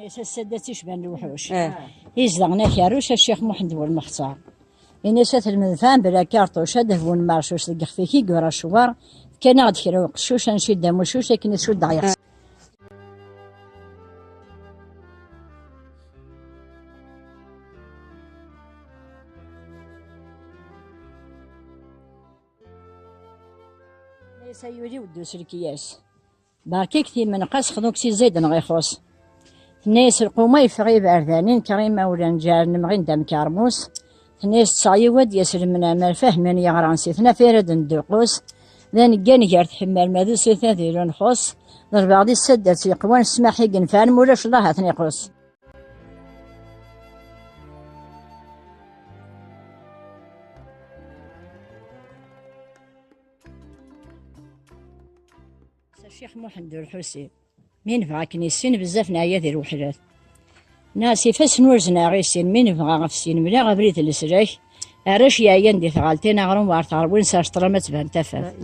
نيس السادة تيشبان الوحوش يزلغنا كاروش الشيخ محمد والمختار إنيسات المذفان بلا كارطوش هذا هو المارشوش اللي فيكي كورا شوار كان غاد كرا قشوش نشد موشوش لكن يسود عيط ليس يولي ودوس الكياس باكي كثير من قاس خذوك سي زيد غيخوص ناس القومة يفغي بأرذانين كريم ولا نجار نمغين دام كارموس ناس تصايود يسر من أمال فهمن يغرانسي ثنا فيرد ندوقوس ذان كان جار تحمل ماذا سيثاثير نخص ضرب غادي السدات يقوان السماحي قنفان مولاش الله ثنيقوس الشيخ محمد الحسين مين بغا كنيسين بزاف نعيا ذي الوحدات ناسي فاس نورزنا غيسين مين بغا غفسين ملا غبريت السراك عرش يايان دي ثغالتين غرون وارتغر وين ساشطرا ما تبان تفاف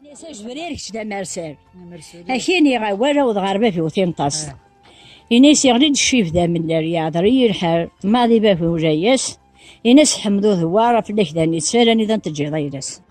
نيسا جبريرك شدا مرسال هكيني غاولا وضغربا في وثين طاس إنيس يغلد الشيف ذا من الرياض ري الحال ماضي باه وجايس إناس حمدو ذوارا في الليك ذا نيتسالاني ذا نتجي ضيرس